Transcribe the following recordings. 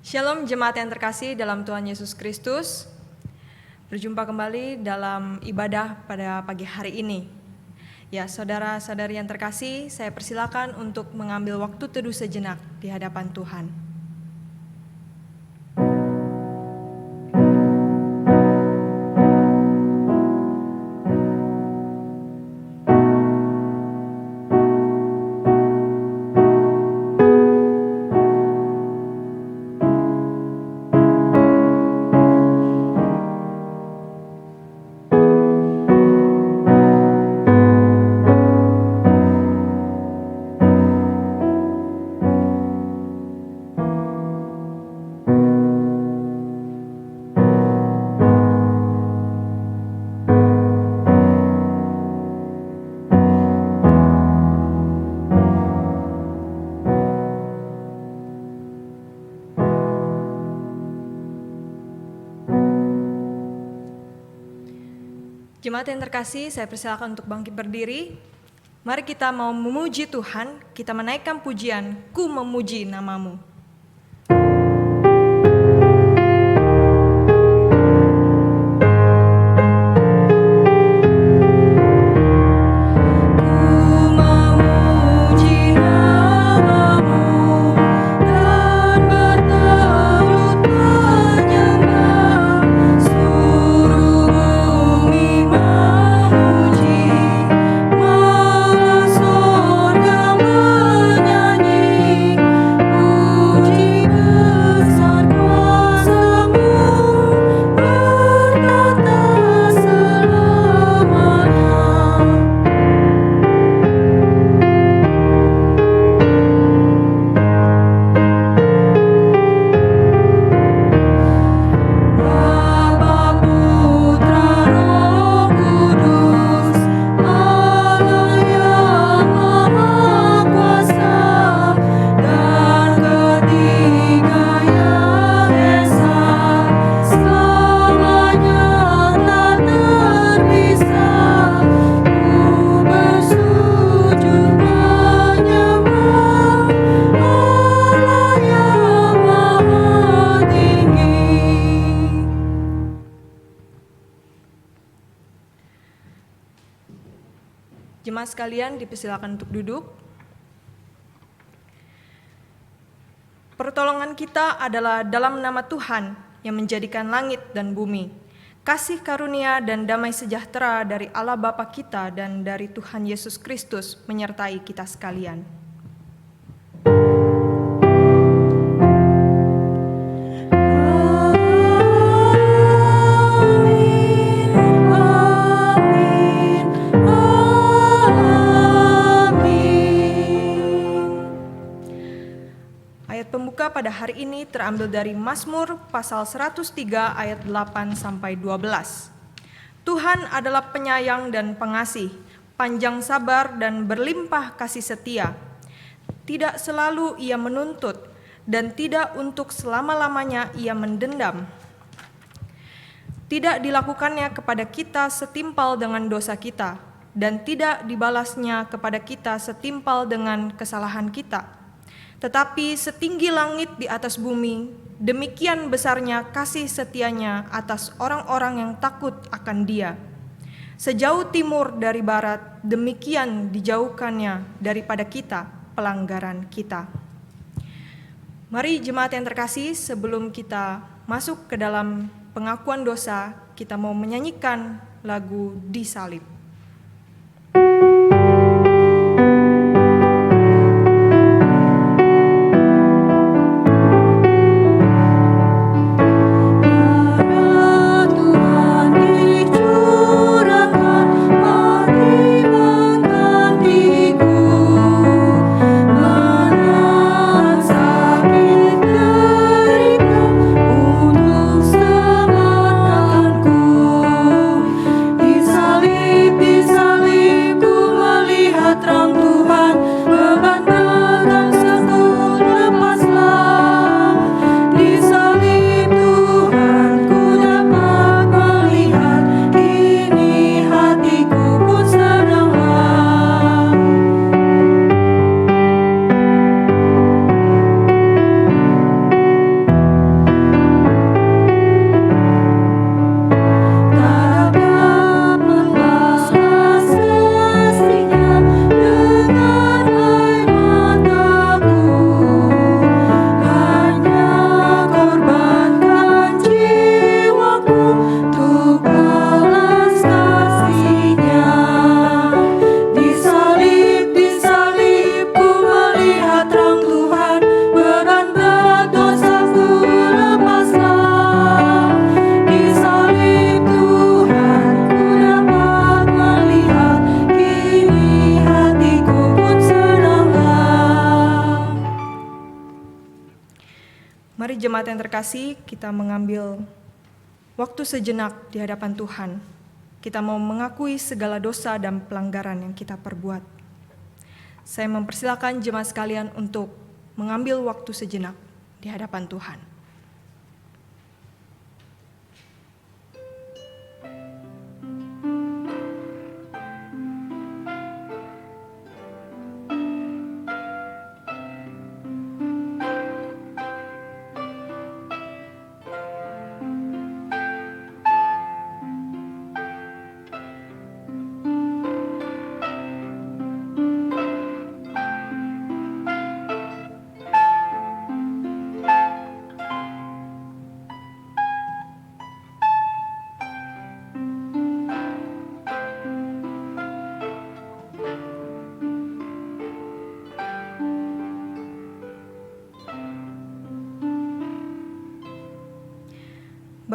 Shalom jemaat yang terkasih dalam Tuhan Yesus Kristus. Berjumpa kembali dalam ibadah pada pagi hari ini. Ya, saudara-saudari yang terkasih, saya persilakan untuk mengambil waktu teduh sejenak di hadapan Tuhan. Jemaat yang terkasih, saya persilakan untuk bangkit berdiri. Mari kita mau memuji Tuhan, kita menaikkan pujian, Ku memuji namamu. Jemaat sekalian dipersilakan untuk duduk. Pertolongan kita adalah dalam nama Tuhan yang menjadikan langit dan bumi. Kasih karunia dan damai sejahtera dari Allah Bapa kita dan dari Tuhan Yesus Kristus menyertai kita sekalian. Pada hari ini terambil dari Mazmur pasal 103 ayat 8 sampai 12. Tuhan adalah penyayang dan pengasih, panjang sabar dan berlimpah kasih setia. Tidak selalu ia menuntut dan tidak untuk selama-lamanya ia mendendam. Tidak dilakukannya kepada kita setimpal dengan dosa kita, dan tidak dibalasnya kepada kita setimpal dengan kesalahan kita. Tetapi setinggi langit di atas bumi, demikian besarnya kasih setianya atas orang-orang yang takut akan Dia. Sejauh timur dari barat, demikian dijauhkannya daripada kita pelanggaran kita. Mari jemaat yang terkasih, sebelum kita masuk ke dalam pengakuan dosa, kita mau menyanyikan lagu Di Salib. Mari jemaat yang terkasih, kita mengambil waktu sejenak di hadapan Tuhan. Kita mau mengakui segala dosa dan pelanggaran yang kita perbuat. Saya mempersilakan jemaat sekalian untuk mengambil waktu sejenak di hadapan Tuhan.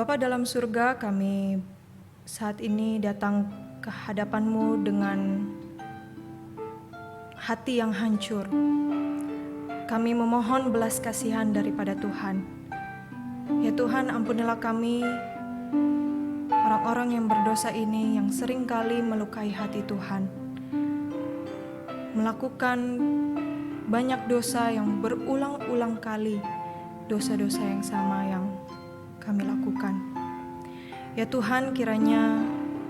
Bapa dalam surga, kami saat ini datang ke hadapan-Mu dengan hati yang hancur. Kami memohon belas kasihan daripada Tuhan. Ya Tuhan, ampunilah kami, orang-orang yang berdosa ini yang seringkali melukai hati Tuhan. Melakukan banyak dosa yang berulang-ulang kali, dosa-dosa yang sama yang kami lakukan. Ya Tuhan, kiranya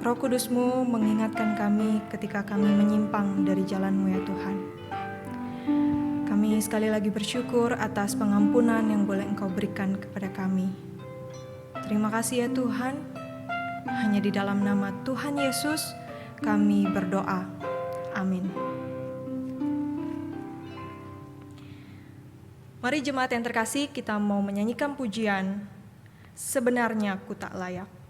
Roh Kudus-Mu mengingatkan kami ketika kami menyimpang dari jalan-Mu ya Tuhan. Kami sekali lagi bersyukur atas pengampunan yang boleh Engkau berikan kepada kami. Terima kasih ya Tuhan. Hanya di dalam nama Tuhan Yesus kami berdoa. Amin. Mari jemaat yang terkasih, kita mau menyanyikan pujian Sebenarnya Ku Tak Layak.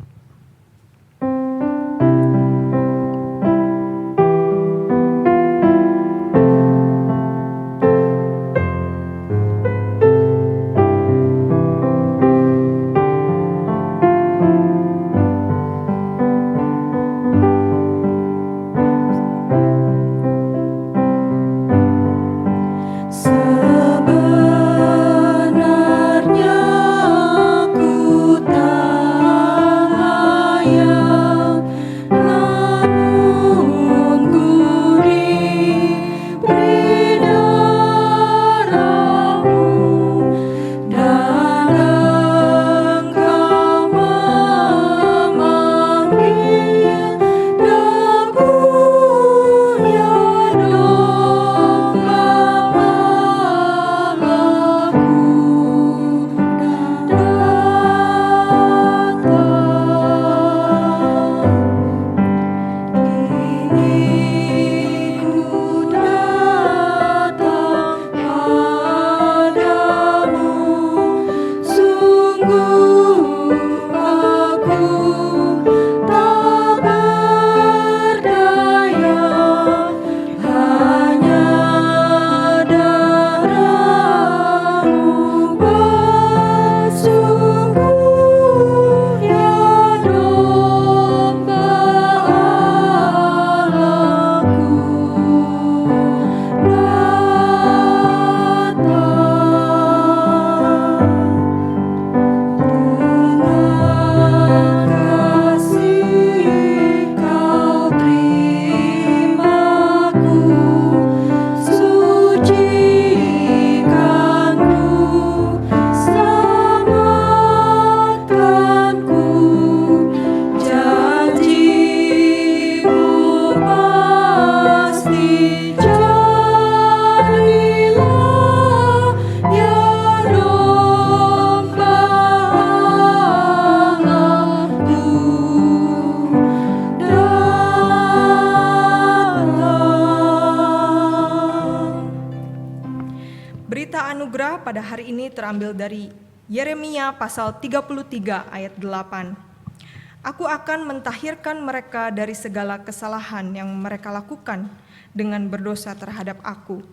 Berita anugerah pada hari ini terambil dari Yeremia pasal 33 ayat 8. Aku akan mentahirkan mereka dari segala kesalahan yang mereka lakukan dengan berdosa terhadap aku.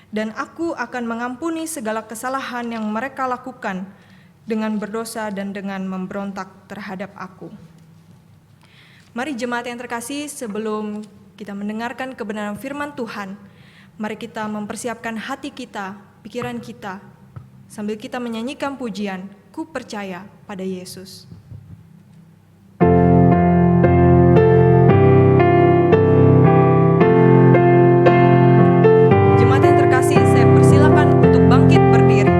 Dan aku akan mengampuni segala kesalahan yang mereka lakukan dengan berdosa dan dengan memberontak terhadap aku. Mari jemaat yang terkasih, sebelum kita mendengarkan kebenaran firman Tuhan, mari kita mempersiapkan hati kita, pikiran kita, sambil kita menyanyikan pujian, Ku percaya pada Yesus. Jemaat yang terkasih, saya persilakan untuk bangkit berdiri.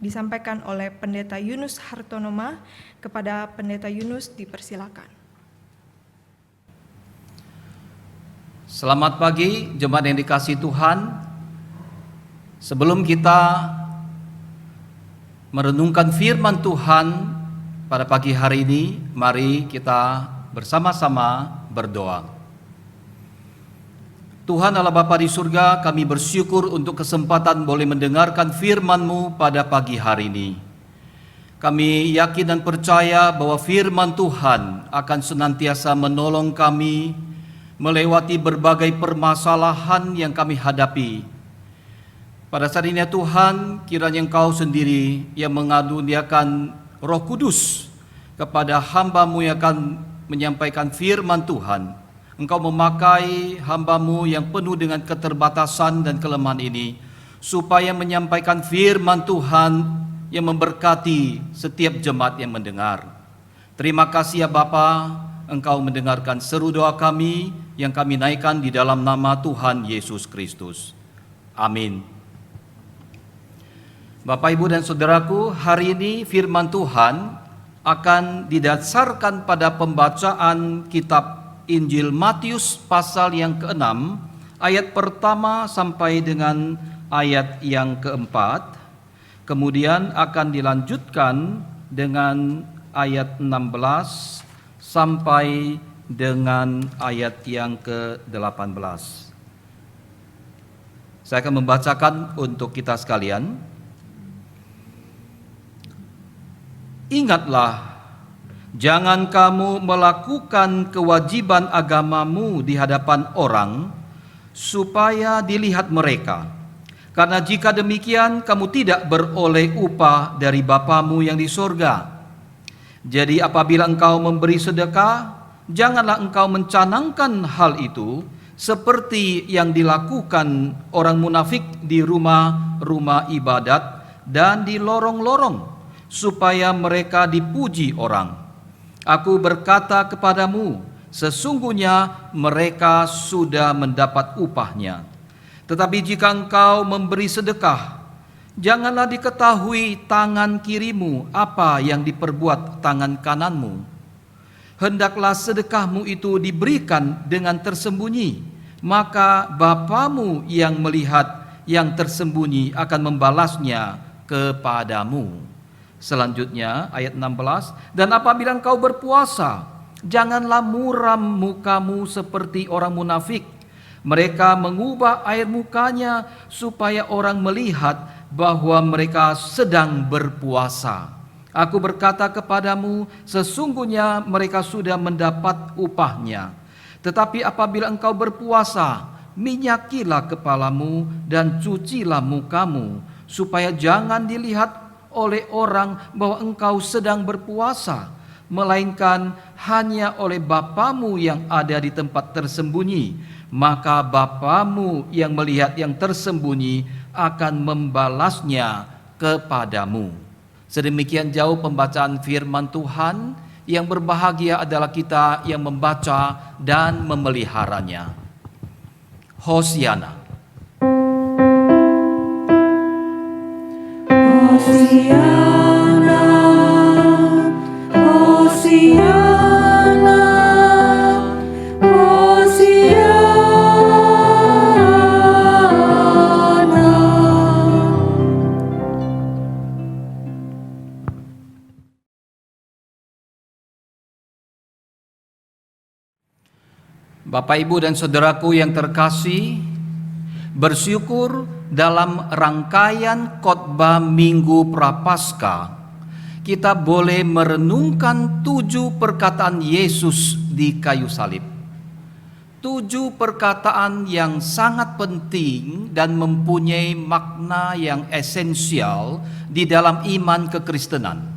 Disampaikan oleh Pendeta Yunus Hartonoma. Kepada Pendeta Yunus dipersilakan. Selamat pagi jemaat yang dikasihi Tuhan. Sebelum kita merenungkan firman Tuhan pada pagi hari ini, mari kita bersama-sama berdoa. Tuhan Allah Bapa di surga, kami bersyukur untuk kesempatan boleh mendengarkan firman-Mu pada pagi hari ini. Kami yakin dan percaya bahwa firman Tuhan akan senantiasa menolong kami melewati berbagai permasalahan yang kami hadapi. Pada saat ini ya Tuhan, kiranya Engkau sendiri yang mengaruniakan Roh Kudus kepada hamba-Mu yang akan menyampaikan firman Tuhan. Engkau memakai hamba-Mu yang penuh dengan keterbatasan dan kelemahan ini, supaya menyampaikan firman Tuhan yang memberkati setiap jemaat yang mendengar. Terima kasih ya Bapa, Engkau mendengarkan seru doa kami yang kami naikkan di dalam nama Tuhan Yesus Kristus. Amin. Bapak, Ibu, dan Saudaraku, hari ini firman Tuhan akan didasarkan pada pembacaan kitab Injil Matius pasal yang ke-6 ayat pertama sampai dengan ayat yang ke-4. Kemudian akan dilanjutkan dengan ayat 16 sampai dengan ayat yang ke-18. Saya akan membacakan untuk kita sekalian. Ingatlah, jangan kamu melakukan kewajiban agamamu di hadapan orang, supaya dilihat mereka. Karena jika demikian, kamu tidak beroleh upah dari Bapamu yang di sorga. Jadi apabila engkau memberi sedekah, janganlah engkau mencanangkan hal itu, seperti yang dilakukan orang munafik di rumah-rumah ibadat dan di lorong-lorong, supaya mereka dipuji orang. Aku berkata kepadamu, sesungguhnya mereka sudah mendapat upahnya. Tetapi jika engkau memberi sedekah, Janganlah diketahui tangan kirimu apa yang diperbuat tangan kananmu. Hendaklah sedekahmu itu diberikan dengan tersembunyi, maka Bapamu yang melihat yang tersembunyi akan membalasnya kepadamu. Selanjutnya ayat 16, dan apabila engkau berpuasa, janganlah muram mukamu seperti orang munafik. Mereka mengubah air mukanya supaya orang melihat bahwa mereka sedang berpuasa. Aku berkata kepadamu, sesungguhnya mereka sudah mendapat upahnya. Tetapi apabila engkau berpuasa, minyakilah kepalamu dan cucilah mukamu, supaya jangan dilihat oleh orang bahwa engkau sedang berpuasa, melainkan hanya oleh Bapamu yang ada di tempat tersembunyi. Maka Bapamu yang melihat yang tersembunyi akan membalasnya kepadamu. Sedemikian jauh pembacaan firman Tuhan. Yang berbahagia adalah kita yang membaca dan memeliharanya. Hosiana. Hosiana, Hosiana, Hosiana. Bapak, Ibu, dan saudaraku yang terkasih, bersyukur dalam rangkaian khotbah Minggu Prapaskah, kita boleh merenungkan 7 perkataan Yesus di kayu salib. 7 perkataan yang sangat penting dan mempunyai makna yang esensial di dalam iman kekristenan.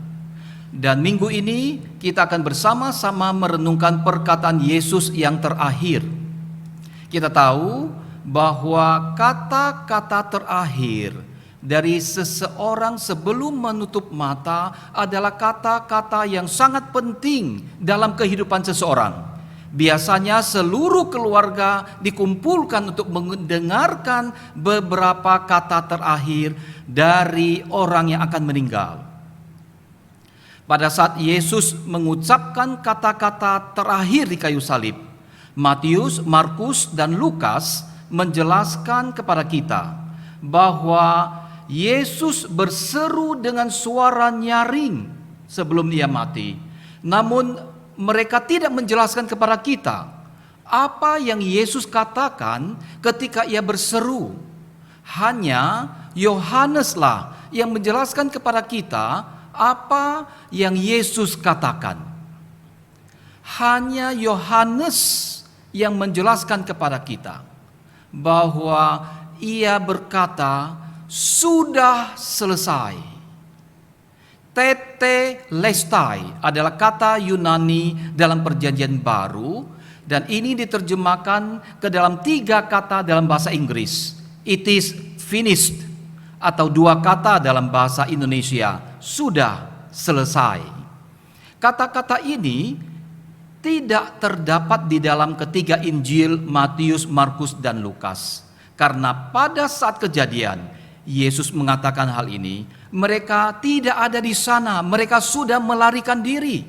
Dan minggu ini kita akan bersama-sama merenungkan perkataan Yesus yang terakhir. Kita tahu bahwa kata-kata terakhir dari seseorang sebelum menutup mata adalah kata-kata yang sangat penting dalam kehidupan seseorang. Biasanya seluruh keluarga dikumpulkan untuk mendengarkan beberapa kata terakhir dari orang yang akan meninggal. Pada saat Yesus mengucapkan kata-kata terakhir di kayu salib, Matius, Markus, dan Lukas menjelaskan kepada kita bahwa Yesus berseru dengan suara nyaring sebelum Ia mati. Namun mereka tidak menjelaskan kepada kita apa yang Yesus katakan ketika Ia berseru. Hanya Yohaneslah yang menjelaskan kepada kita apa yang Yesus katakan. Hanya Yohanes yang menjelaskan kepada kita bahwa ia berkata, sudah selesai. Tetelestai adalah kata Yunani dalam Perjanjian Baru, dan ini diterjemahkan ke dalam 3 kata dalam bahasa Inggris. It is finished, atau 2 kata dalam bahasa Indonesia, sudah selesai. Kata-kata ini tidak terdapat di dalam ketiga Injil Matius, Markus, dan Lukas. Karena pada saat kejadian Yesus mengatakan hal ini, mereka tidak ada di sana, mereka sudah melarikan diri.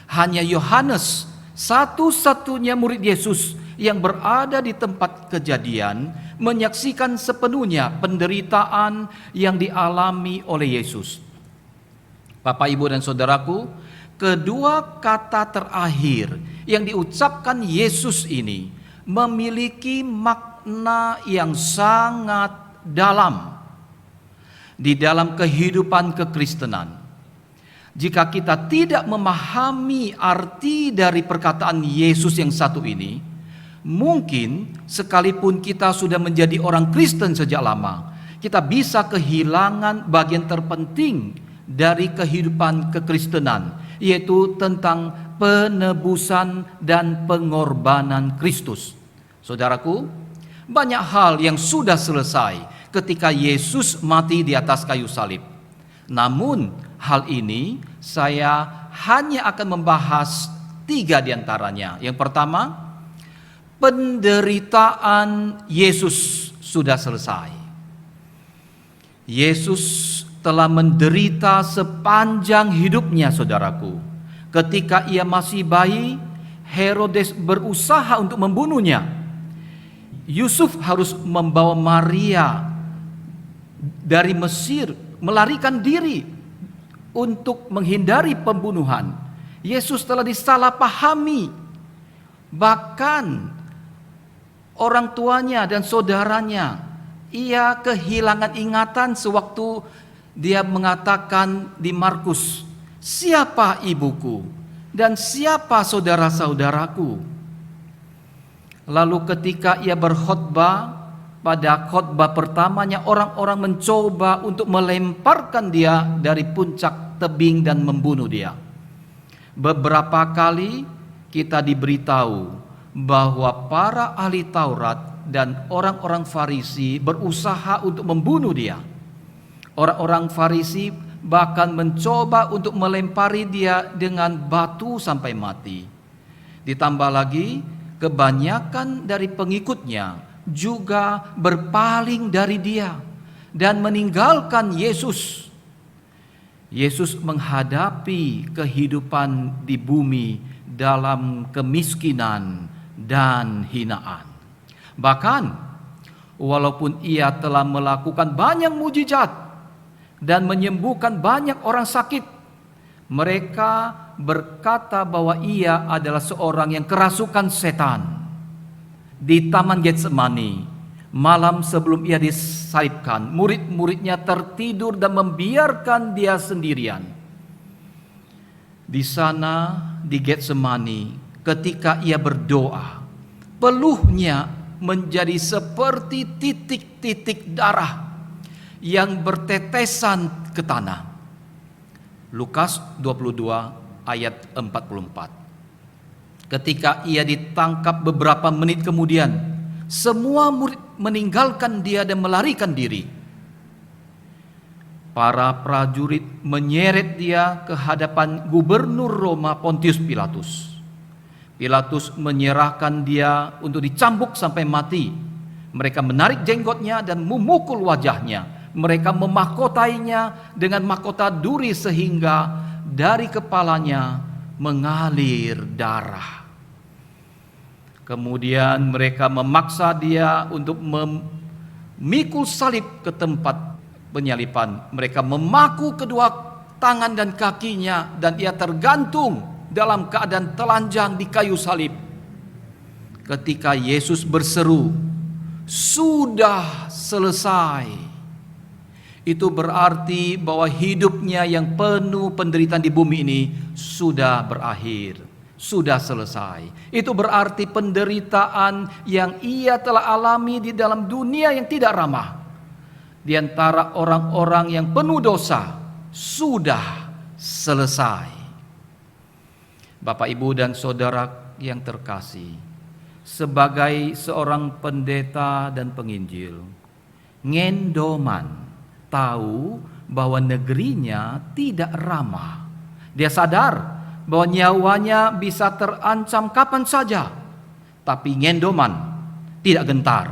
Hanya Yohanes, satu-satunya murid Yesus yang berada di tempat kejadian, menyaksikan sepenuhnya penderitaan yang dialami oleh Yesus. Bapak, Ibu, dan saudaraku, kedua kata terakhir yang diucapkan Yesus ini memiliki makna yang sangat dalam di dalam kehidupan kekristenan. Jika kita tidak memahami arti dari perkataan Yesus yang satu ini, mungkin sekalipun kita sudah menjadi orang Kristen sejak lama, kita bisa kehilangan bagian terpenting dari kehidupan kekristenan, yaitu tentang penebusan dan pengorbanan Kristus. Saudaraku, banyak hal yang sudah selesai ketika Yesus mati di atas kayu salib. Namun hal ini saya hanya akan membahas 3 diantaranya. Yang pertama, penderitaan Yesus sudah selesai. Yesus telah menderita sepanjang hidupnya, saudaraku. Ketika ia masih bayi, Herodes berusaha untuk membunuhnya. Yusuf harus membawa Maria dari Mesir, melarikan diri untuk menghindari pembunuhan. Yesus telah disalahpahami. Bahkan orang tuanya dan saudaranya, ia kehilangan ingatan sewaktu dia mengatakan di Markus, "Siapa ibuku dan siapa saudara-saudaraku?" Lalu ketika ia berkhotbah, pada khotbah pertamanya orang-orang mencoba untuk melemparkan dia dari puncak tebing dan membunuh dia. Beberapa kali kita diberitahu bahwa para ahli Taurat dan orang-orang Farisi berusaha untuk membunuh dia. Orang-orang Farisi bahkan mencoba untuk melempari dia dengan batu sampai mati. Ditambah lagi, kebanyakan dari pengikutnya juga berpaling dari dia dan meninggalkan Yesus. Yesus menghadapi kehidupan di bumi dalam kemiskinan dan hinaan. Bahkan walaupun ia telah melakukan banyak mujizat dan menyembuhkan banyak orang sakit, mereka berkata bahwa ia adalah seorang yang kerasukan setan. Di Taman Getsemani, malam sebelum ia disalibkan, murid-muridnya tertidur dan membiarkan dia sendirian. Di sana di Getsemani, ketika ia berdoa, peluhnya menjadi seperti titik-titik darah yang bertetesan ke tanah. Lukas 22 ayat 44. Ketika ia ditangkap beberapa menit kemudian, semua murid meninggalkan dia dan melarikan diri. Para prajurit menyeret dia ke hadapan gubernur Roma Pontius Pilatus. Pilatus menyerahkan dia untuk dicambuk sampai mati. Mereka menarik jenggotnya dan memukul wajahnya. Mereka memahkotainya dengan mahkota duri sehingga dari kepalanya mengalir darah. Kemudian mereka memaksa dia untuk memikul salib ke tempat penyalipan. Mereka memaku kedua tangan dan kakinya dan ia tergantung dalam keadaan telanjang di kayu salib. Ketika Yesus berseru, "Sudah selesai," itu berarti bahwa hidupnya yang penuh penderitaan di bumi ini sudah berakhir, sudah selesai. Itu berarti penderitaan yang ia telah alami di dalam dunia yang tidak ramah, di antara orang-orang yang penuh dosa, sudah selesai. Bapak, Ibu, dan saudara yang terkasih, sebagai seorang pendeta dan penginjil, Ngendoman tahu bahwa negerinya tidak ramah. Dia sadar bahwa nyawanya bisa terancam kapan saja. Tapi Ngendoman tidak gentar.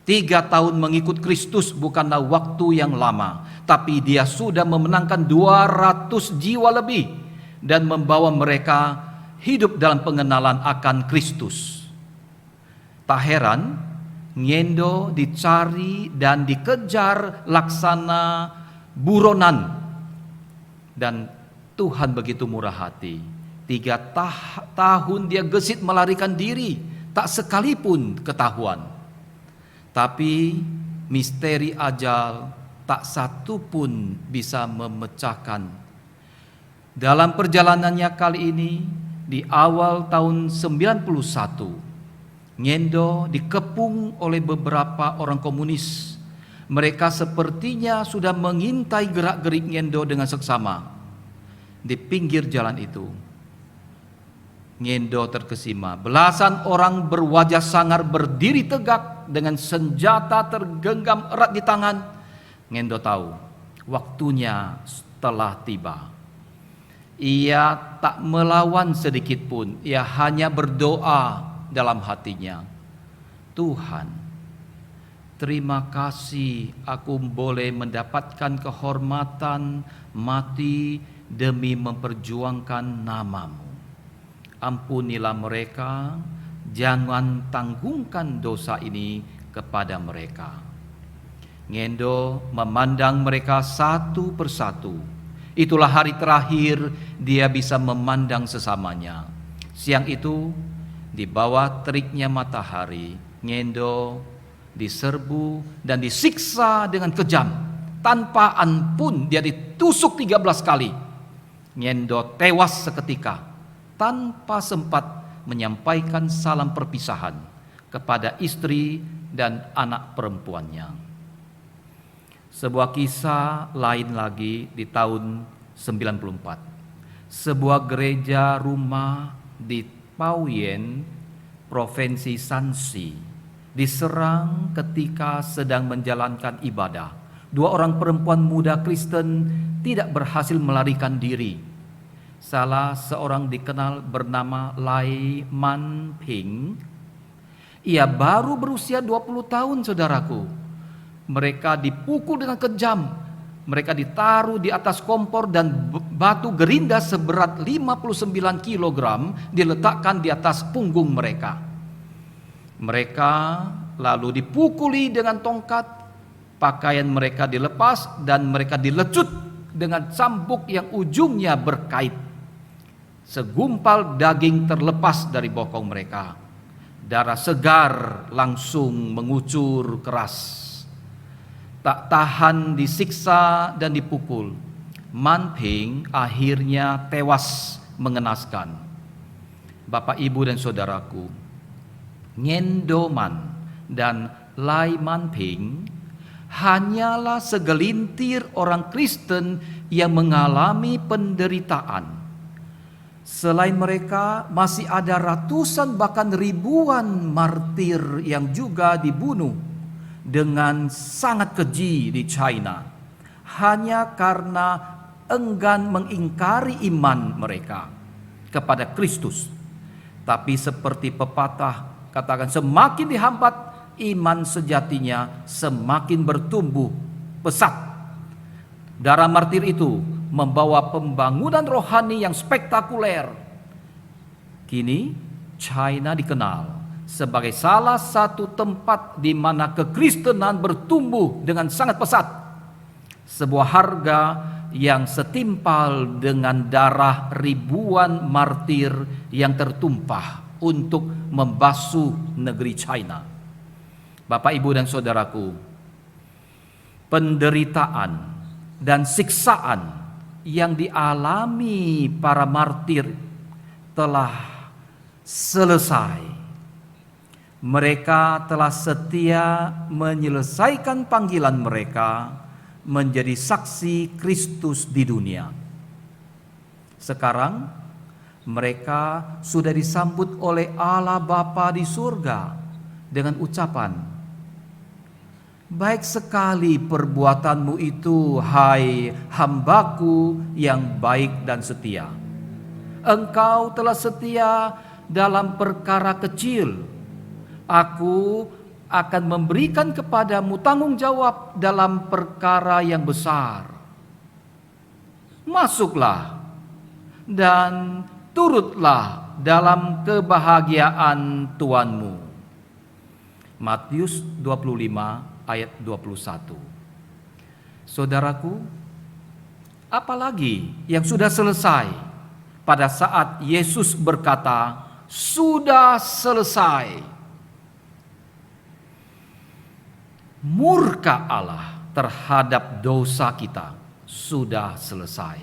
3 tahun mengikut Kristus bukanlah waktu yang lama, tapi dia sudah memenangkan 200 jiwa lebih dan membawa mereka hidup dalam pengenalan akan Kristus. Tak heran Ngendo dicari dan dikejar laksana buronan, dan Tuhan begitu murah hati. 3 tahun dia gesit melarikan diri, tak sekalipun ketahuan. Tapi misteri ajal tak satu pun bisa memecahkan. Dalam perjalanannya kali ini, di awal tahun 91, Ngendo dikepung oleh beberapa orang komunis. Mereka sepertinya sudah mengintai gerak-gerik Ngendo dengan seksama. Di pinggir jalan itu, Ngendo terkesima. Belasan orang berwajah sangar berdiri tegak dengan senjata tergenggam erat di tangan. Ngendo tahu waktunya telah tiba. Ia tak melawan sedikit pun. Ia hanya berdoa dalam hatinya, "Tuhan, Terima kasih aku boleh mendapatkan kehormatan mati demi memperjuangkan nama-Mu. Ampunilah mereka, jangan tanggungkan dosa ini kepada mereka. Ngendo memandang mereka satu persatu. Itulah hari terakhir dia bisa memandang sesamanya. Siang itu, di bawah teriknya matahari, Ngendo diserbu dan disiksa dengan kejam. Tanpa ampun dia ditusuk 13 kali. Ngendo tewas seketika tanpa sempat menyampaikan salam perpisahan kepada istri dan anak perempuannya. Sebuah kisah lain lagi di tahun 94. Sebuah gereja rumah di Pauyen, Provinsi Shanxi, diserang ketika sedang menjalankan ibadah. 2 orang perempuan muda Kristen tidak berhasil melarikan diri. Salah seorang dikenal bernama Lai Manping. Ia baru berusia 20 tahun, saudaraku. Mereka dipukul dengan kejam. Mereka ditaruh di atas kompor dan batu gerinda seberat 59 kg diletakkan di atas punggung mereka. Mereka lalu dipukuli dengan tongkat, pakaian mereka dilepas dan mereka dilecut dengan cambuk yang ujungnya berkait. Segumpal daging terlepas dari bokong mereka. Darah segar langsung mengucur keras. Tak tahan disiksa dan dipukul, Manping akhirnya tewas mengenaskan. Bapak, Ibu, dan saudaraku, Ngendo Man dan Lai Manping hanyalah segelintir orang Kristen yang mengalami penderitaan. Selain mereka, masih ada ratusan bahkan ribuan martir yang juga dibunuh dengan sangat keji di China, hanya karena enggan mengingkari iman mereka kepada Kristus. Tapi seperti pepatah katakan, semakin dihambat iman sejatinya semakin bertumbuh pesat. Darah martir itu membawa pembangunan rohani yang spektakuler. Kini China dikenal sebagai salah satu tempat di mana kekristenan bertumbuh dengan sangat pesat. Sebuah harga yang setimpal dengan darah ribuan martir yang tertumpah untuk membasuh negeri China. Bapak, Ibu, dan saudaraku, penderitaan dan siksaan yang dialami para martir telah selesai. Mereka telah setia menyelesaikan panggilan mereka menjadi saksi Kristus di dunia. Sekarang mereka sudah disambut oleh Allah Bapa di surga dengan ucapan, baik sekali perbuatanmu itu, hai hambaku yang baik dan setia. Engkau telah setia dalam perkara kecil. Aku akan memberikan kepadamu tanggung jawab dalam perkara yang besar. Masuklah dan turutlah dalam kebahagiaan Tuhanmu. Matius 25 ayat 21. Saudaraku, apalagi yang sudah selesai pada saat Yesus berkata, sudah selesai. Murka Allah terhadap dosa kita sudah selesai.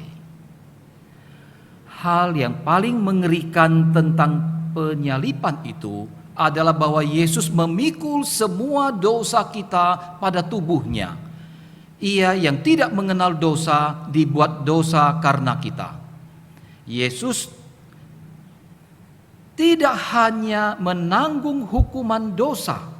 Hal yang paling mengerikan tentang penyalipan itu adalah bahwa Yesus memikul semua dosa kita pada tubuhnya. Ia yang tidak mengenal dosa dibuat dosa karena kita. Yesus tidak hanya menanggung hukuman dosa,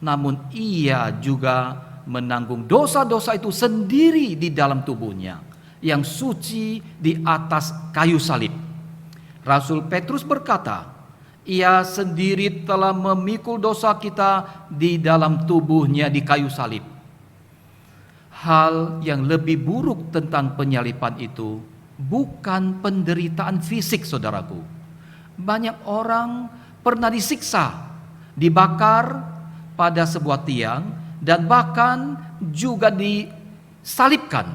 namun ia juga menanggung dosa-dosa itu sendiri di dalam tubuhnya yang suci di atas kayu salib. Rasul Petrus berkata, Ia sendiri telah memikul dosa kita di dalam tubuhnya di kayu salib. Hal yang lebih buruk tentang penyaliban itu bukan penderitaan fisik, saudaraku. Banyak orang pernah disiksa, dibakar pada sebuah tiang, dan bahkan juga disalibkan.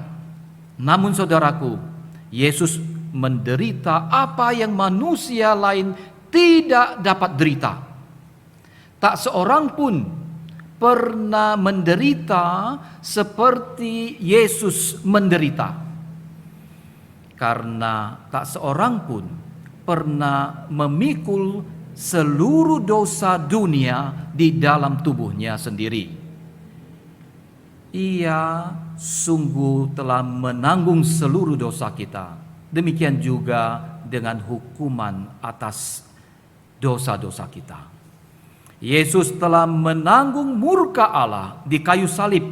Namun saudaraku, Yesus menderita apa yang manusia lain tidak dapat derita. Tak seorang pun pernah menderita seperti Yesus menderita. Karena tak seorang pun pernah memikul seluruh dosa dunia di dalam tubuhnya sendiri. Ia sungguh telah menanggung seluruh dosa kita. Demikian juga dengan hukuman atas dosa-dosa kita. Yesus telah menanggung murka Allah di kayu salib.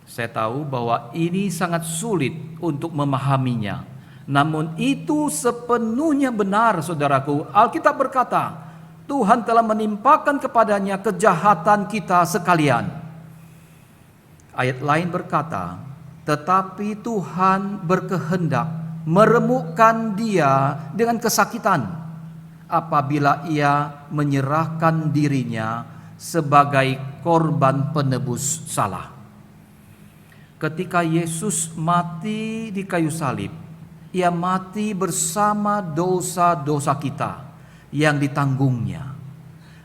Saya tahu bahwa ini sangat sulit untuk memahaminya. Namun itu sepenuhnya benar, saudaraku. Alkitab berkata, Tuhan telah menimpakan kepadanya kejahatan kita sekalian. Ayat lain berkata, tetapi Tuhan berkehendak meremukkan dia dengan kesakitan apabila ia menyerahkan dirinya sebagai korban penebus salah. Ketika Yesus mati di kayu salib, ia mati bersama dosa-dosa kita yang ditanggungnya,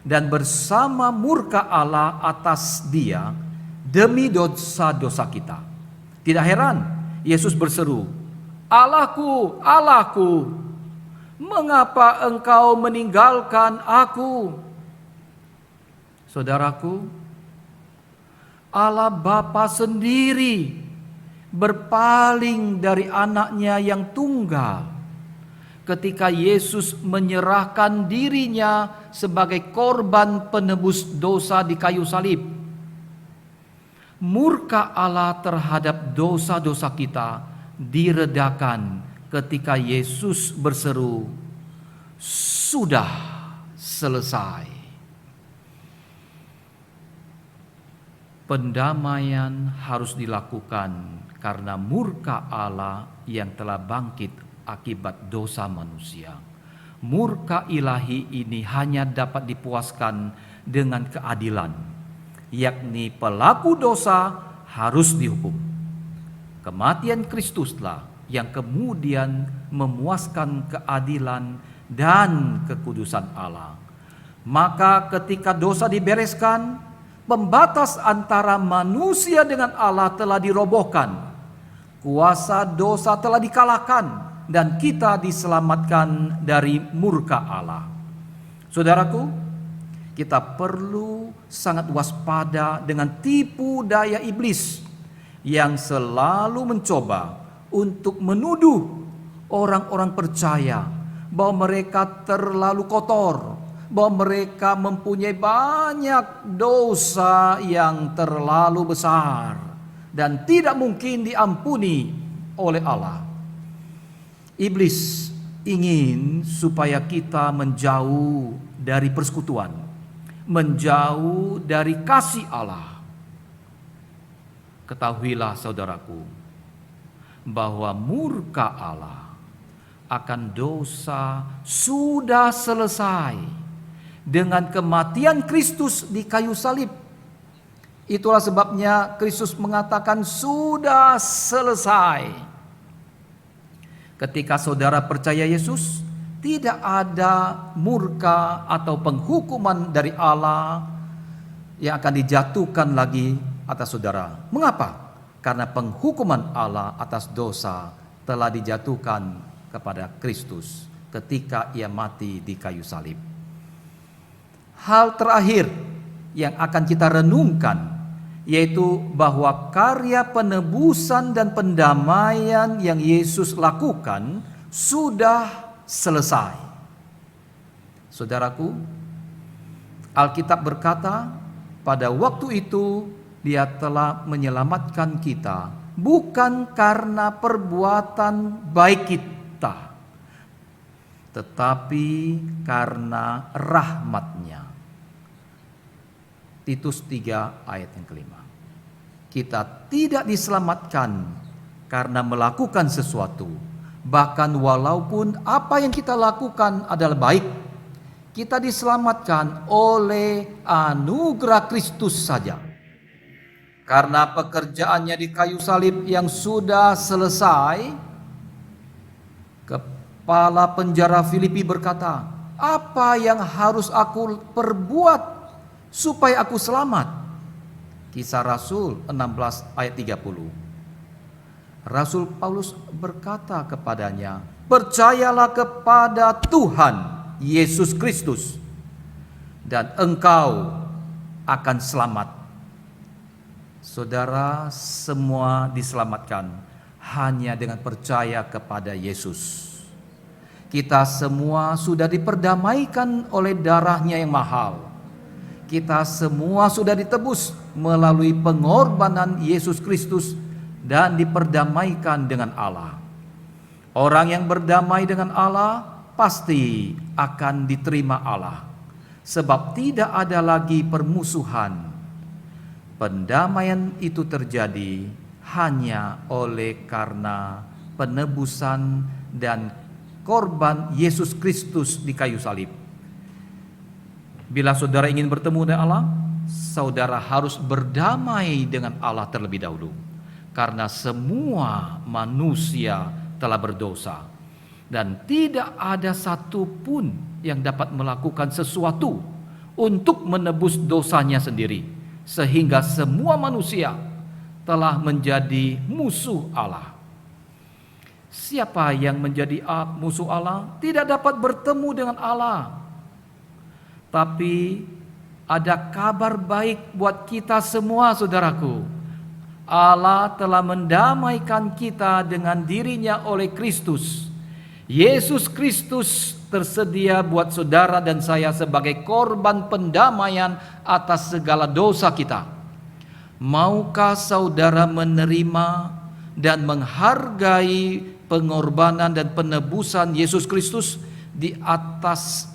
dan bersama murka Allah atas dia demi dosa-dosa kita. Tidak heran Yesus berseru, "Allahku, Allahku, mengapa engkau meninggalkan aku?" Saudaraku, Allah Bapa sendiri berpaling dari anaknya yang tunggal ketika Yesus menyerahkan dirinya sebagai korban penebus dosa di kayu salib. Murka Allah terhadap dosa-dosa kita diredakan ketika Yesus berseru, "Sudah selesai." Pendamaian harus dilakukan karena murka Allah yang telah bangkit akibat dosa manusia. Murka ilahi ini hanya dapat dipuaskan dengan keadilan, yakni pelaku dosa harus dihukum. Kematian Kristuslah yang kemudian memuaskan keadilan dan kekudusan Allah. Maka ketika dosa dibereskan, pembatas antara manusia dengan Allah telah dirobohkan. Kuasa dosa telah dikalahkan dan kita diselamatkan dari murka Allah. Saudaraku, kita perlu sangat waspada dengan tipu daya iblis yang selalu mencoba untuk menuduh orang-orang percaya bahwa mereka terlalu kotor, bahwa mereka mempunyai banyak dosa yang terlalu besar dan tidak mungkin diampuni oleh Allah. Iblis ingin supaya kita menjauh dari persekutuan, menjauh dari kasih Allah. Ketahuilah saudaraku, bahwa murka Allah akan dosa sudah selesai dengan kematian Kristus di kayu salib. Itulah sebabnya Kristus mengatakan sudah selesai. Ketika saudara percaya Yesus, tidak ada murka atau penghukuman dari Allah yang akan dijatuhkan lagi atas saudara. Mengapa? Karena penghukuman Allah atas dosa telah dijatuhkan kepada Kristus ketika ia mati di kayu salib. Hal terakhir yang akan kita renungkan yaitu bahwa karya penebusan dan pendamaian yang Yesus lakukan sudah selesai. Saudaraku, Alkitab berkata, pada waktu itu Dia telah menyelamatkan kita bukan karena perbuatan baik kita, tetapi karena rahmat-Nya. Titus 3 ayat yang kelima. Kita tidak diselamatkan karena melakukan sesuatu, bahkan walaupun apa yang kita lakukan adalah baik. Kita diselamatkan oleh anugerah Kristus saja. Karena pekerjaannya di kayu salib yang sudah selesai, kepala penjara Filipi berkata, "Apa yang harus aku perbuat supaya aku selamat?" Kisah Rasul 16 ayat 30. Rasul Paulus berkata kepadanya, "Percayalah kepada Tuhan Yesus Kristus dan engkau akan selamat." Saudara, semua diselamatkan hanya dengan percaya kepada Yesus. Kita semua sudah diperdamaikan oleh darah-Nya yang mahal. Kita semua sudah ditebus melalui pengorbanan Yesus Kristus dan diperdamaikan dengan Allah. Orang yang berdamai dengan Allah pasti akan diterima Allah, sebab tidak ada lagi permusuhan. Pendamaian itu terjadi hanya oleh karena penebusan dan korban Yesus Kristus di kayu salib. Bila saudara ingin bertemu dengan Allah, saudara harus berdamai dengan Allah terlebih dahulu. Karena semua manusia telah berdosa. Dan tidak ada satupun yang dapat melakukan sesuatu untuk menebus dosanya sendiri. Sehingga semua manusia telah menjadi musuh Allah. Siapa yang menjadi musuh Allah tidak dapat bertemu dengan Allah. Tapi ada kabar baik buat kita semua, saudaraku. Allah telah mendamaikan kita dengan diri-Nya oleh Kristus. Yesus Kristus tersedia buat saudara dan saya sebagai korban pendamaian atas segala dosa kita. Maukah saudara menerima dan menghargai pengorbanan dan penebusan Yesus Kristus di atas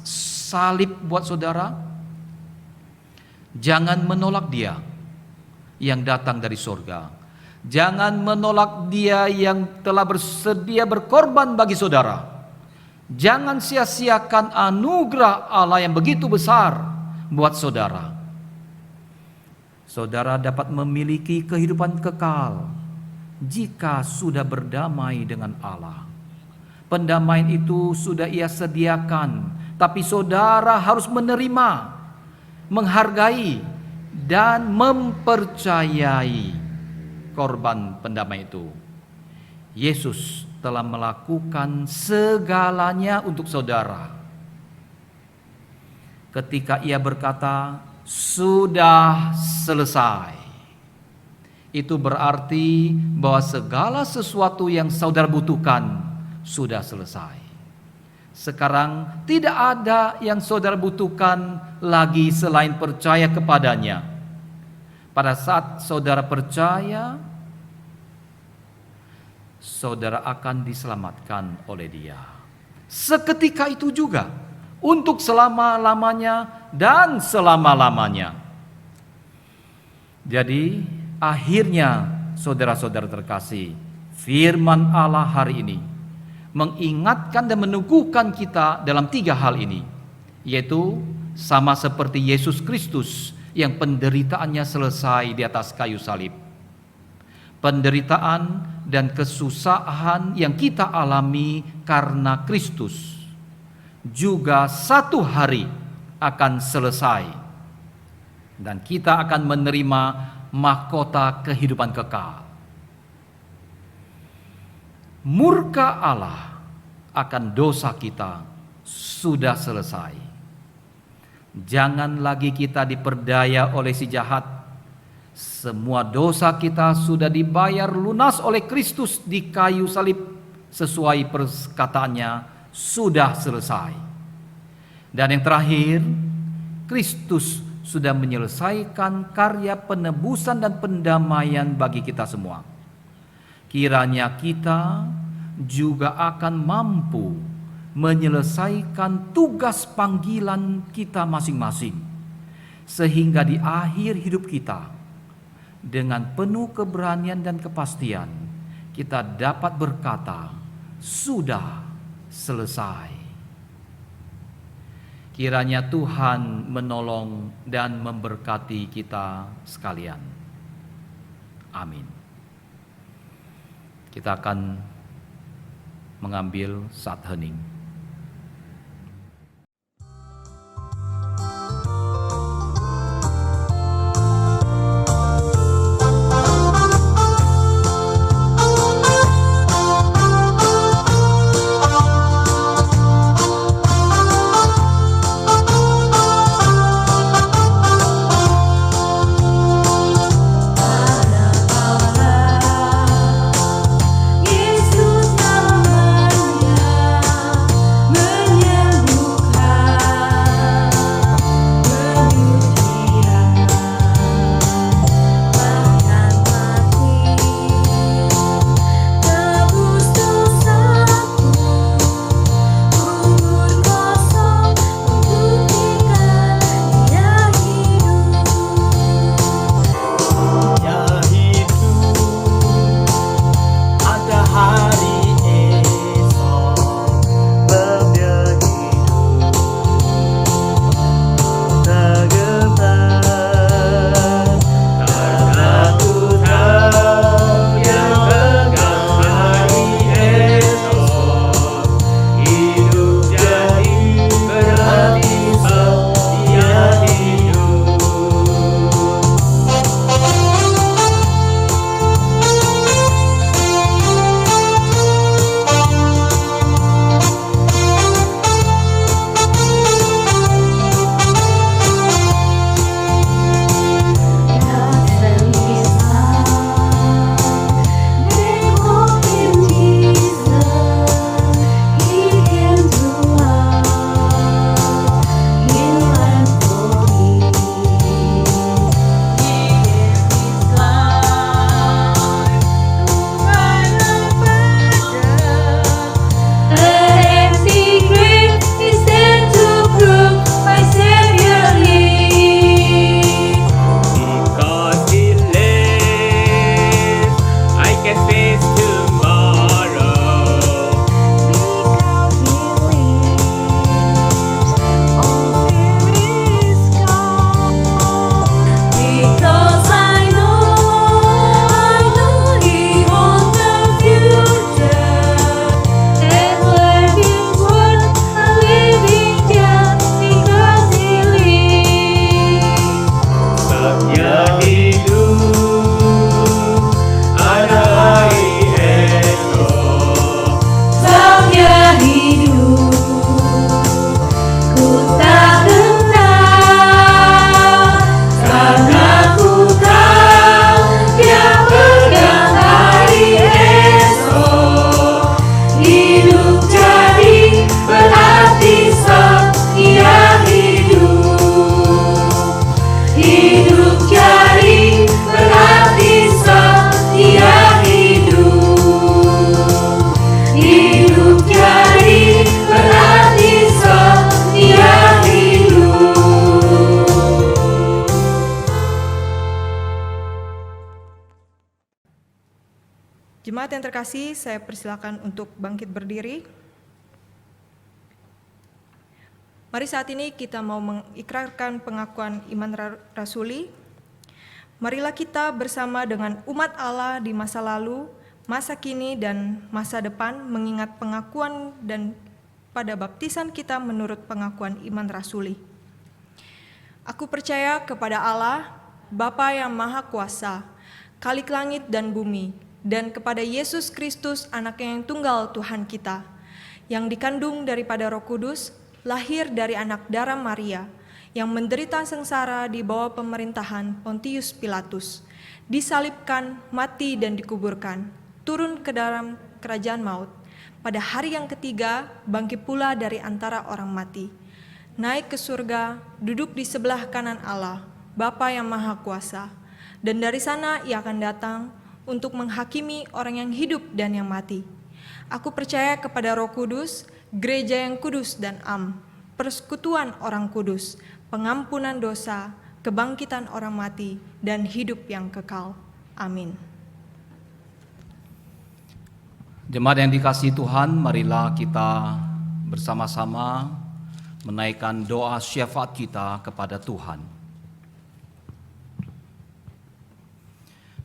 salib buat saudara? Jangan menolak Dia yang datang dari surga. Jangan menolak Dia yang telah bersedia berkorban bagi saudara. Jangan sia-siakan anugerah Allah yang begitu besar buat saudara. Saudara dapat memiliki kehidupan kekal jika sudah berdamai dengan Allah. Pendamaian itu sudah Ia sediakan, tapi saudara harus menerima, menghargai, dan mempercayai korban pendamai itu. Yesus telah melakukan segalanya untuk saudara. Ketika Ia berkata, "Sudah selesai," itu berarti bahwa segala sesuatu yang saudara butuhkan sudah selesai. Sekarang tidak ada yang saudara butuhkan lagi selain percaya kepadanya. Pada saat saudara percaya, saudara akan diselamatkan oleh Dia. Seketika itu juga, untuk selama-lamanya dan selama-lamanya. Jadi, akhirnya saudara-saudara terkasih, firman Allah hari ini mengingatkan dan meneguhkan kita dalam 3 hal ini, yaitu sama seperti Yesus Kristus yang penderitaannya selesai di atas kayu salib. Penderitaan dan kesusahan yang kita alami karena Kristus juga satu hari akan selesai, dan kita akan menerima mahkota kehidupan kekal. Murka Allah akan dosa kita sudah selesai. Jangan lagi kita diperdaya oleh si jahat. Semua dosa kita sudah dibayar lunas oleh Kristus di kayu salib. Sesuai perkataannya, sudah selesai. Dan yang terakhir, Kristus sudah menyelesaikan karya penebusan dan pendamaian bagi kita semua. Kiranya kita juga akan mampu menyelesaikan tugas panggilan kita masing-masing, sehingga di akhir hidup kita, dengan penuh keberanian dan kepastian, kita dapat berkata, "Sudah selesai." Kiranya Tuhan menolong dan memberkati kita sekalian. Amin. Kita akan mengambil saat hening. Yesus Jemaat yang terkasih, saya persilakan untuk bangkit berdiri. Mari saat ini kita mau mengikrarkan pengakuan iman rasuli. Marilah kita bersama dengan umat Allah di masa lalu, masa kini, dan masa depan mengingat pengakuan dan pada baptisan kita menurut pengakuan iman rasuli. Aku percaya kepada Allah, Bapa yang Maha Kuasa, Khalik langit dan bumi, dan kepada Yesus Kristus, Anaknya yang tunggal Tuhan kita, yang dikandung daripada Roh Kudus, lahir dari anak darah Maria, yang menderita sengsara di bawah pemerintahan Pontius Pilatus, disalibkan, mati dan dikuburkan, turun ke dalam kerajaan maut, pada hari yang ketiga bangkit pula dari antara orang mati, naik ke surga, duduk di sebelah kanan Allah, Bapa yang Maha Kuasa, dan dari sana Ia akan datang untuk menghakimi orang yang hidup dan yang mati. Aku percaya kepada Roh Kudus, gereja yang kudus dan am, persekutuan orang kudus, pengampunan dosa, kebangkitan orang mati, dan hidup yang kekal. Amin. Jemaat yang dikasihi Tuhan, marilah kita bersama-sama menaikkan doa syafaat kita kepada Tuhan.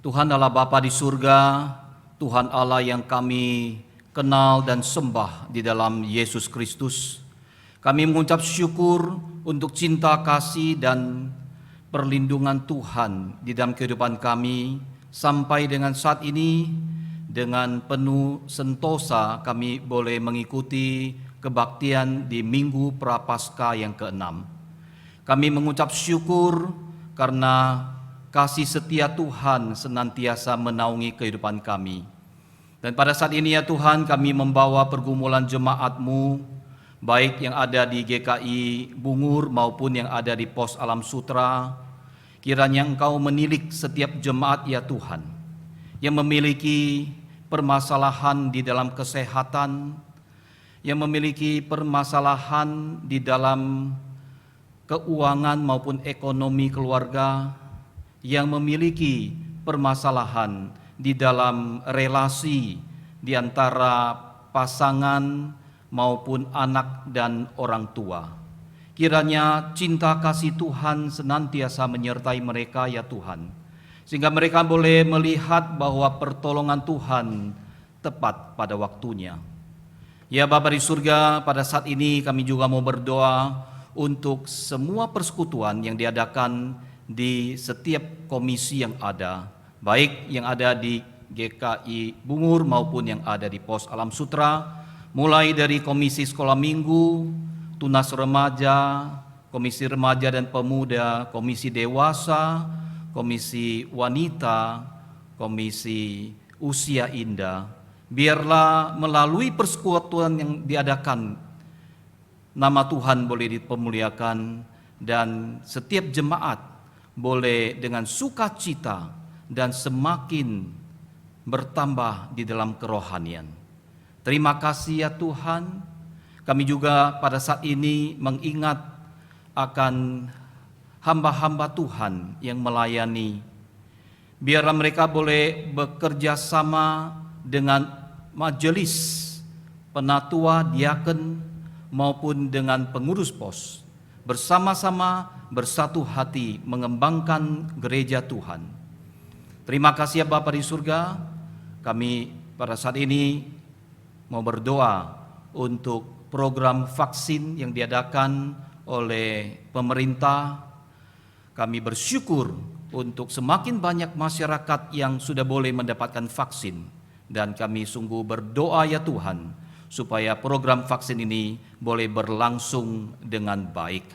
Tuhan Allah Bapa di surga, Tuhan Allah yang kami kenal dan sembah di dalam Yesus Kristus, kami mengucap syukur untuk cinta kasih dan perlindungan Tuhan di dalam kehidupan kami sampai dengan saat ini. Dengan penuh sentosa kami boleh mengikuti kebaktian di Minggu Prapaskah yang ke-6. Kami mengucap syukur karena kasih setia Tuhan senantiasa menaungi kehidupan kami. Dan pada saat ini ya Tuhan, kami membawa pergumulan jemaat-Mu, baik yang ada di GKI Bungur maupun yang ada di Pos Alam Sutra. Kiranya Engkau menilik setiap jemaat ya Tuhan, yang memiliki permasalahan di dalam kesehatan, yang memiliki permasalahan di dalam keuangan maupun ekonomi keluarga, yang memiliki permasalahan di dalam relasi di antara pasangan maupun anak dan orang tua. Kiranya cinta kasih Tuhan senantiasa menyertai mereka ya Tuhan, sehingga mereka boleh melihat bahwa pertolongan Tuhan tepat pada waktunya. Ya Bapa di surga, pada saat ini kami juga mau berdoa untuk semua persekutuan yang diadakan di setiap komisi yang ada, baik yang ada di GKI Bungur maupun yang ada di Pos Alam Sutra, mulai dari Komisi Sekolah Minggu, Tunas Remaja, Komisi Remaja dan Pemuda, Komisi Dewasa, Komisi Wanita, Komisi Usia Indah. Biarlah melalui persekutuan yang diadakan, nama Tuhan boleh dipermuliakan dan setiap jemaat boleh dengan sukacita dan semakin bertambah di dalam kerohanian. Terima kasih ya Tuhan. Kami juga pada saat ini mengingat akan hamba-hamba Tuhan yang melayani. Biarlah mereka boleh bekerja sama dengan majelis penatua, diaken maupun dengan pengurus pos, bersama-sama bersatu hati mengembangkan gereja Tuhan. Terima kasih ya Bapa di surga. Kami pada saat ini mau berdoa untuk program vaksin yang diadakan oleh pemerintah. Kami bersyukur untuk semakin banyak masyarakat yang sudah boleh mendapatkan vaksin, dan kami sungguh berdoa ya Tuhan supaya program vaksin ini boleh berlangsung dengan baik.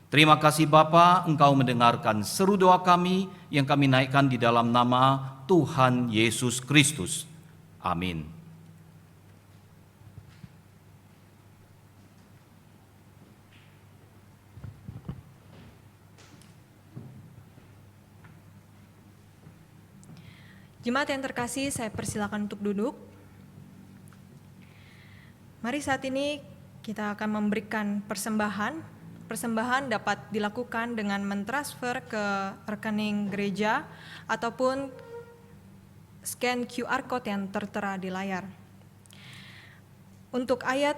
Terima kasih Bapa, Engkau mendengarkan seru doa kami yang kami naikkan di dalam nama Tuhan Yesus Kristus. Amin. Jemaat yang terkasih, saya persilakan untuk duduk. Mari saat ini kita akan memberikan persembahan. Persembahan dapat dilakukan dengan mentransfer ke rekening gereja ataupun scan QR Code yang tertera di layar. Untuk ayat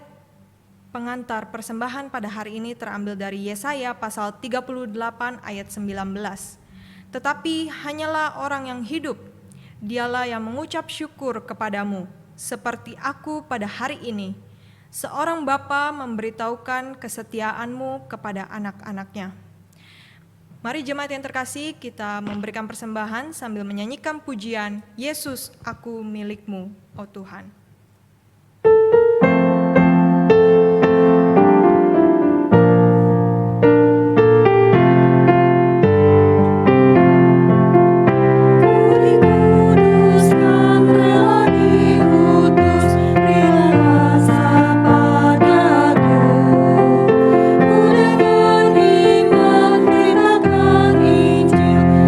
pengantar persembahan pada hari ini terambil dari Yesaya pasal 38 ayat 19. Tetapi hanyalah orang yang hidup, dialah yang mengucap syukur kepadamu, seperti aku pada hari ini. Seorang bapa memberitahukan kesetiaanmu kepada anak-anaknya. Mari jemaat yang terkasih, kita memberikan persembahan sambil menyanyikan pujian Yesus aku milikmu, oh Tuhan.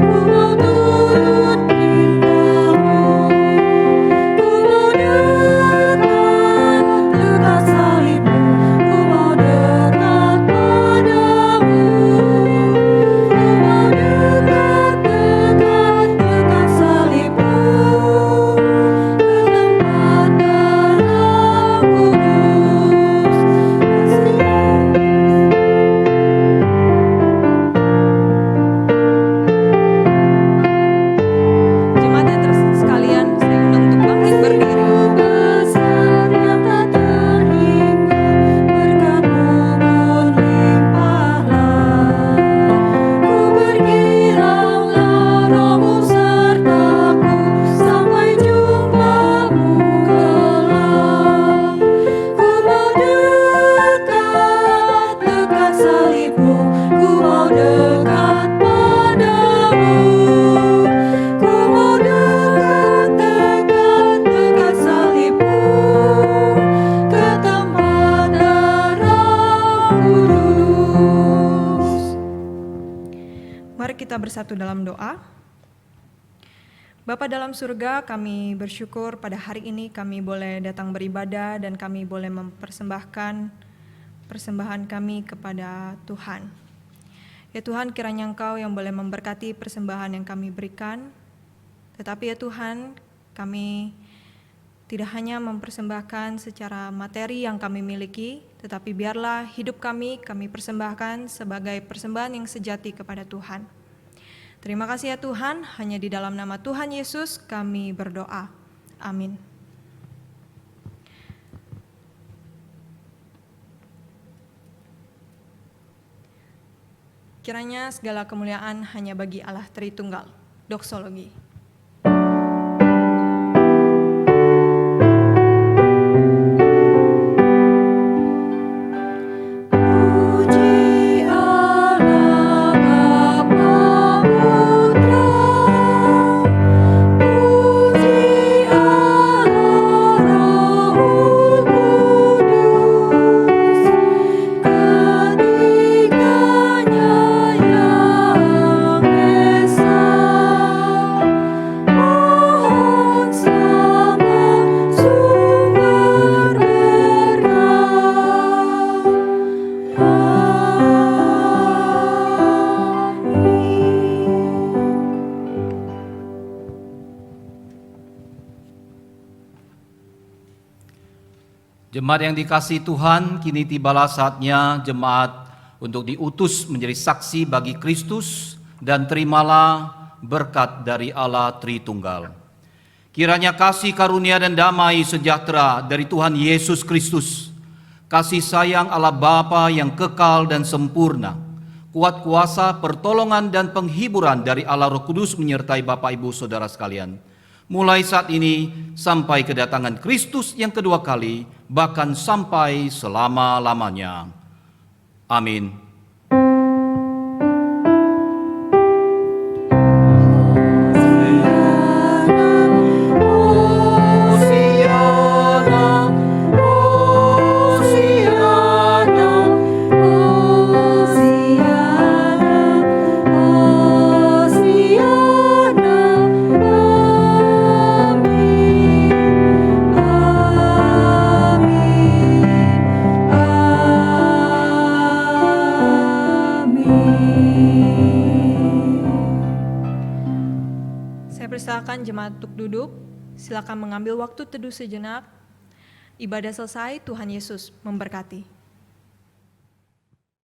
Ku mau turut perintah-Mu. bersatu dalam doa. Bapa dalam surga, kami bersyukur pada hari ini kami boleh datang beribadah dan kami boleh mempersembahkan persembahan kami kepada Tuhan. Ya Tuhan, kiranya Engkau yang boleh memberkati persembahan yang kami berikan. Tetapi ya Tuhan, kami tidak hanya mempersembahkan secara materi yang kami miliki, tetapi biarlah hidup kami persembahkan sebagai persembahan yang sejati kepada Tuhan. Terima kasih ya Tuhan, hanya di dalam nama Tuhan Yesus kami berdoa. Amin. Kiranya segala kemuliaan hanya bagi Allah Tritunggal. Doksologi. Jemaat yang dikasihi Tuhan, kini tibalah saatnya jemaat untuk diutus menjadi saksi bagi Kristus dan terimalah berkat dari Allah Tritunggal. Kiranya kasih karunia dan damai sejahtera dari Tuhan Yesus Kristus, kasih sayang Allah Bapa yang kekal dan sempurna, kuat kuasa, pertolongan dan penghiburan dari Allah Roh Kudus menyertai Bapak Ibu Saudara sekalian, mulai saat ini sampai kedatangan Kristus yang kedua kali, bahkan sampai selama-lamanya. Amin. Persilakan jemaat untuk duduk, silakan mengambil waktu teduh sejenak. Ibadah selesai, Tuhan Yesus memberkati.